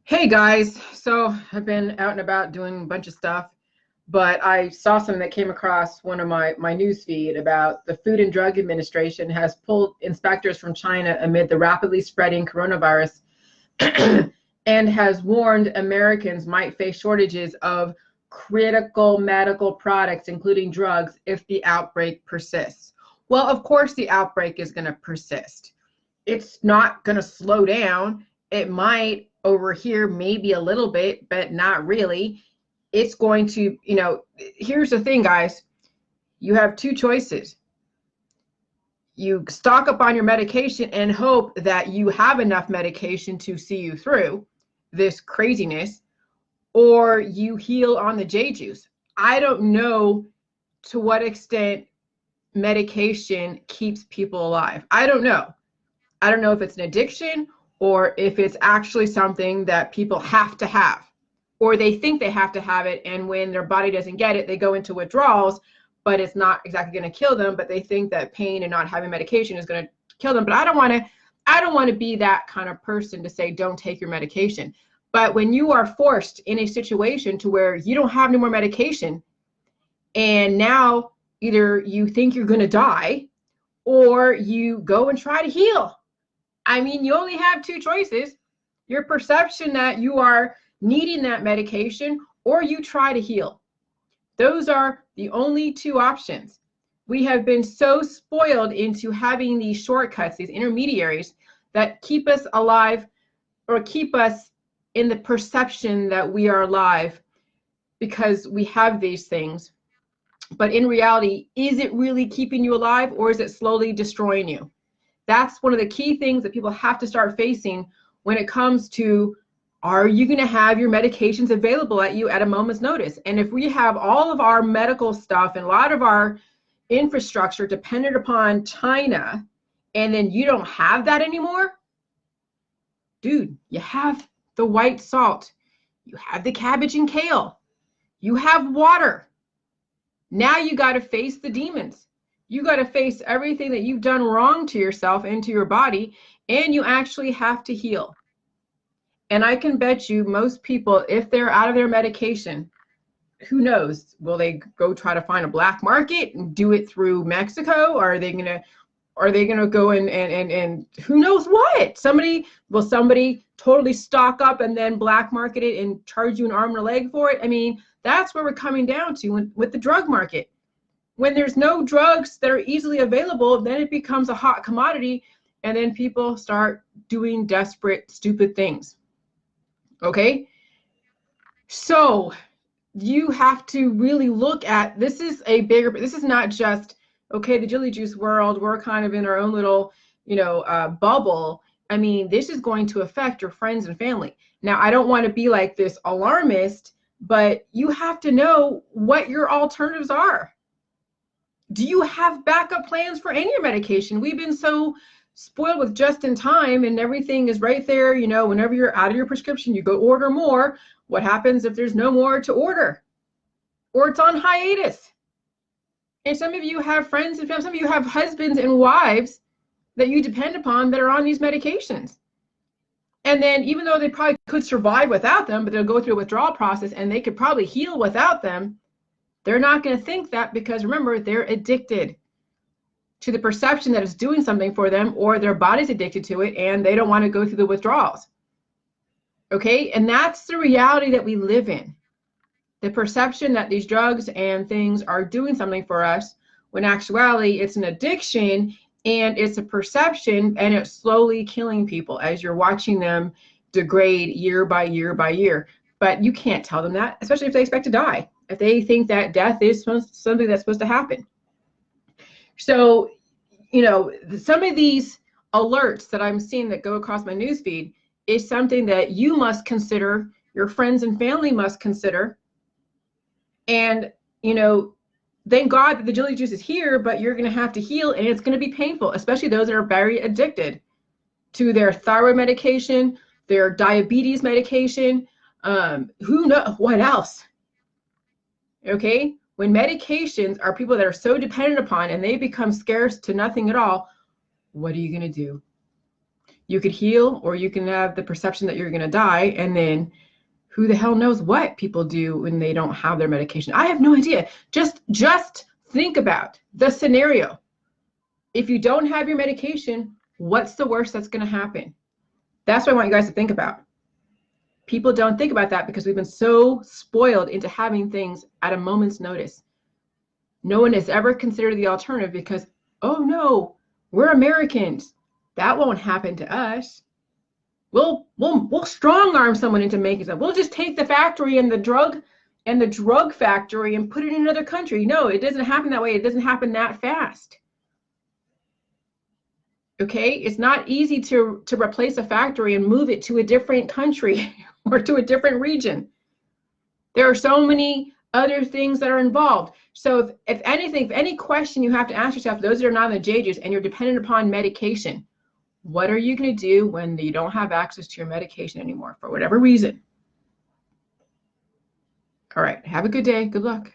Hey guys, so I've been out and about doing a bunch of stuff, but I saw something that came across one of my news feed about the Food and Drug Administration has pulled inspectors from China amid the rapidly spreading coronavirus and has warned Americans might face shortages of critical medical products, including drugs, if the outbreak persists. Well, of course, the outbreak is going to persist. It's not going to slow down. It might over here, maybe a little bit, but not really. It's going to, here's the thing, guys. You have two choices. You stock up on your medication and hope that you have enough medication to see you through this craziness, or you heal on the J juice. I don't know to what extent medication keeps people alive. I don't know. I don't know if it's an addiction or if it's actually something that people have to have, or they think they have to have it, and when their body doesn't get it, they go into withdrawals, but it's not exactly going to kill them, but they think that pain and not having medication is going to kill them. But I don't want to be that kind of person to say don't take your medication. But when you are forced in a situation to where you don't have any more medication, and now either you think you're going to die or you go and try to heal. I mean, you only have two choices. Your perception that you are needing that medication, or you try to heal. Those are the only two options. We have been so spoiled into having these shortcuts, these intermediaries that keep us alive or keep us in the perception that we are alive because we have these things. But in reality, is it really keeping you alive, or is it slowly destroying you? That's one of the key things that people have to start facing when it comes to, are you going to have your medications available at you at a moment's notice? And if we have all of our medical stuff and a lot of our infrastructure dependent upon China, and then you don't have that anymore, dude, you have the white salt, you have the cabbage and kale, you have water. Now you got to face the demons. You got to face everything that you've done wrong to yourself and to your body, and you actually have to heal. And I can bet you most people, if they're out of their medication, who knows, will they go try to find a black market and do it through Mexico? Or are they gonna go and who knows what? Somebody totally stock up and then black market it and charge you an arm and a leg for it? I mean, that's where we're coming down to with the drug market. When there's no drugs that are easily available, then it becomes a hot commodity, and then people start doing desperate, stupid things. Okay? So you have to really look at, this is not just, okay, the Jilly Juice world, we're kind of in our own little, bubble. I mean, this is going to affect your friends and family. Now, I don't want to be like this alarmist, but you have to know what your alternatives are. Do you have backup plans for any of your medication? We've been so spoiled with just in time, and everything is right there. Whenever you're out of your prescription, you go order more. What happens if there's no more to order, or it's on hiatus? And some of you have friends and family, some of you have husbands and wives that you depend upon that are on these medications. And then even though they probably could survive without them, but they'll go through a withdrawal process and they could probably heal without them, they're not going to think that, because remember, they're addicted to the perception that it's doing something for them, or their body's addicted to it and they don't want to go through the withdrawals. Okay? And that's the reality that we live in. The perception that these drugs and things are doing something for us, when actuality it's an addiction, and it's a perception, and it's slowly killing people as you're watching them degrade year by year by year. But you can't tell them that, especially if they expect to die, if they think that death is something that's supposed to happen. So, some of these alerts that I'm seeing that go across my newsfeed is something that you must consider, your friends and family must consider. And, thank God that the Jilly Juice is here, but you're going to have to heal, and it's going to be painful, especially those that are very addicted to their thyroid medication, their diabetes medication, who knows what else. Okay? When medications are people that are so dependent upon and they become scarce to nothing at all, what are you going to do? You could heal, or you can have the perception that you're going to die. And then who the hell knows what people do when they don't have their medication. I have no idea. Just think about the scenario. If you don't have your medication, what's the worst that's going to happen? That's what I want you guys to think about. People don't think about that because we've been so spoiled into having things at a moment's notice. No one has ever considered the alternative because, oh no, we're Americans. That won't happen to us. We'll strong arm someone into making something. We'll just take the factory and the drug factory and put it in another country. No, it doesn't happen that way. It doesn't happen that fast. Okay, it's not easy to replace a factory and move it to a different country or to a different region. There are so many other things that are involved. So if anything, if any question you have to ask yourself, those that are not in the JJs and you're dependent upon medication, what are you going to do when you don't have access to your medication anymore for whatever reason? All right, have a good day. Good luck.